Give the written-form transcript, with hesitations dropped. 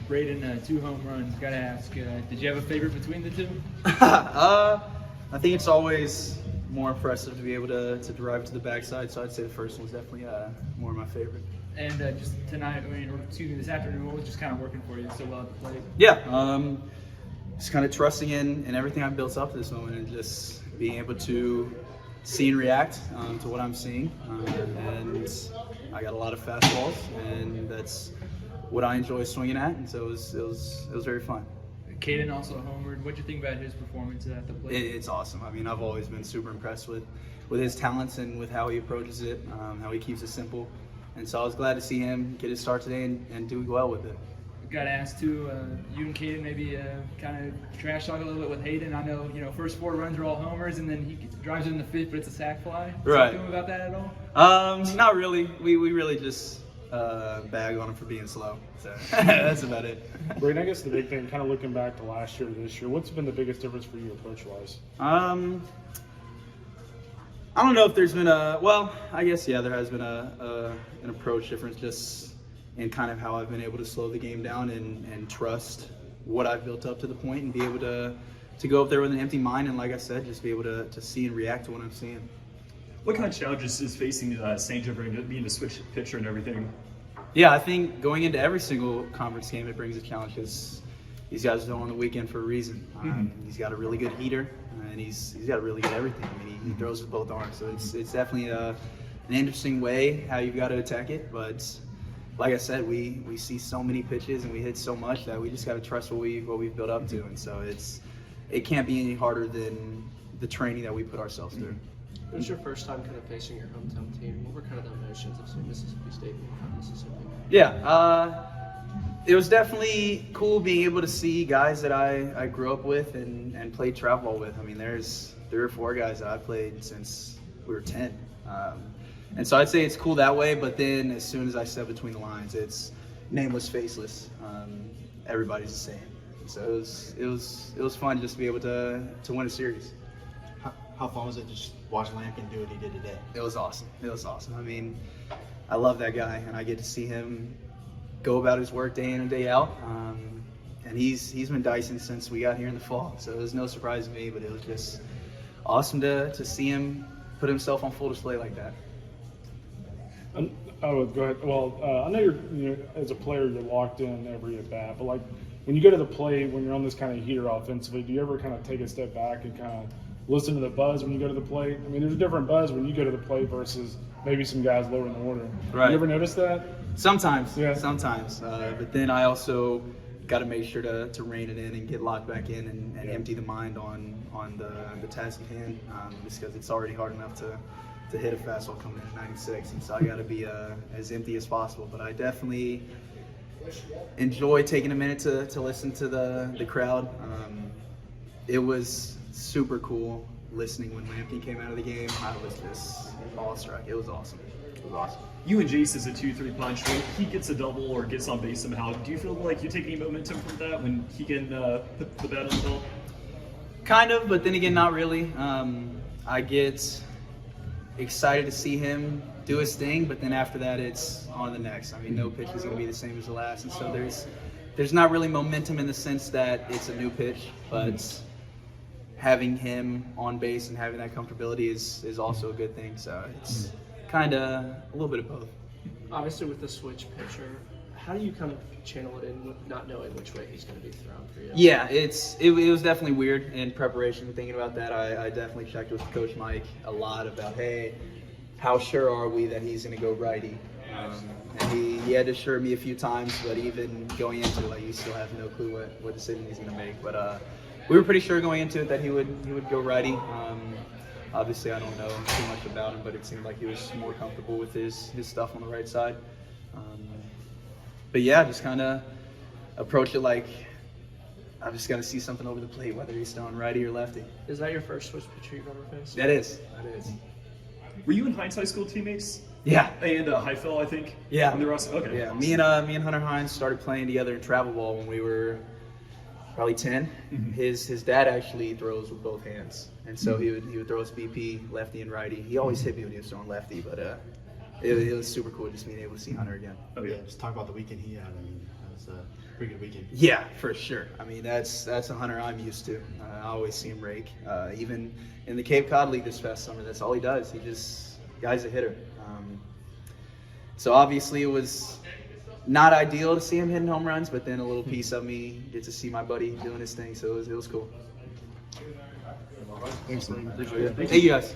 Braden, 2 home runs. Got to ask, did you have a favorite between the two? I think it's always more impressive to be able to drive to the backside, so I'd say the first one was definitely more my favorite. And just tonight, or excuse me, this afternoon, what was just kind of working for you so well at the plate? Yeah, just kind of trusting in everything I've built up to this moment and just being able to see and react to what I'm seeing. And I got a lot of fastballs, and that's what I enjoy swinging at, and so it was very fun. Caden also homered. What'd you think about his performance at the plate? It's awesome. I mean, I've always been super impressed with his talents and with how he approaches it, how he keeps it simple. And so I was glad to see him get his start today and do well with it. Got to ask too, you and Caden maybe kind of trash talk a little bit with Hayden. I know, first 4 runs are all homers, and then he drives in the 5th, but it's a sack fly. Right. Talk to him about that at all? Not really. We really just bag on him for being slow. So that's about it. Braden, I guess the big thing, kind of looking back to last year to this year, what's been the biggest difference for you approach-wise? I don't know if there's been I guess, yeah, there has been an approach difference just in kind of how I've been able to slow the game down and trust what I've built up to the point and be able to go up there with an empty mind and, like I said, just be able to see and react to what I'm seeing. What kind of challenges is facing St. Joe being a switch pitcher and everything? Yeah, I think going into every single conference game, it brings a challenge because these guys are on the weekend for a reason. He's got a really good heater, and he's got a really good everything. I mean, he throws with both arms, so it's definitely an interesting way how you've got to attack it. But like I said, we see so many pitches and we hit so much that we just got to trust what we've built up to, and so it can't be any harder than the training that we put ourselves through. It was your first time kind of facing your hometown team. What were kind of the emotions of seeing Mississippi State from Mississippi? Yeah, it was definitely cool being able to see guys that I grew up with and played travel ball with. I mean, there's 3 or 4 guys that I played since we were 10. And so I'd say it's cool that way, but then as soon as I step between the lines, it's nameless, faceless. Everybody's the same. So it was fun just to be able to win a series. How fun was it just watch Lampkin do what he did today? It was awesome. I mean, I love that guy, and I get to see him go about his work day in and day out. And he's been dicing since we got here in the fall, so it was no surprise to me, but it was just awesome to see him put himself on full display like that. Oh, go ahead. Well, I know you're as a player, you're locked in every at bat, but like when you go to the plate, when you're on this kind of heater offensively, do you ever kind of take a step back and kind of listen to the buzz when you go to the plate? I mean, there's a different buzz when you go to the plate versus maybe some guys lower in the order. Right. You ever notice that? Sometimes, Yeah. sometimes. But then I also got to make sure to rein it in and get locked back in and empty the mind on the task at hand, just because it's already hard enough to hit a fastball coming in at 96, and so I got to be as empty as possible. But I definitely enjoy taking a minute to listen to the crowd. It was super cool listening when Lampkin came out of the game. I was just awestruck. It was awesome. You and Jace is a 2-3 punch. When he gets a double or gets on base somehow, do you feel like you take any momentum from that when he can put the bat on the ball? Kind of, but then again, not really. I get excited to see him do his thing, but then after that, it's on to the next. I mean, no pitch is going to be the same as the last, and so there's not really momentum in the sense that it's a new pitch, but having him on base and having that comfortability is also a good thing. So it's kind of a little bit of both. Obviously, with the switch pitcher, how do you kind of channel it in, not knowing which way he's going to be thrown for you? Yeah, it was definitely weird in preparation thinking about that. I definitely checked with Coach Mike a lot about, hey, how sure are we that he's going to go righty? And he had to assure me a few times, but even going into it, like, you still have no clue what decision he's going to make. But we were pretty sure going into it that he would go righty. Obviously, I don't know too much about him, but it seemed like he was more comfortable with his stuff on the right side. But yeah, just kind of approach it like I've just got to see something over the plate, whether he's throwing righty or lefty. Is that your first switch pitcher you've ever faced? That is. Were you and Heinz high school teammates? Yeah. And Highfill, I think? Yeah. On the roster? Okay. Yeah, me and Hunter Hines started playing together in travel ball when we were probably 10. Mm-hmm. His dad actually throws with both hands, and so he would throw his BP lefty and righty. He always hit me when he was throwing lefty, but it was super cool just being able to see Hunter again. Oh yeah. Just talk about the weekend he had. I mean, that was pretty good weekend. Yeah, for sure. I mean, that's a hunter I'm used to. I always see him rake. Even in the Cape Cod League this past summer, that's all he does. Guy's a hitter. So obviously it was not ideal to see him hitting home runs, but then a little piece of me get to see my buddy doing his thing, so it was cool. Thanks, man. Thank you guys.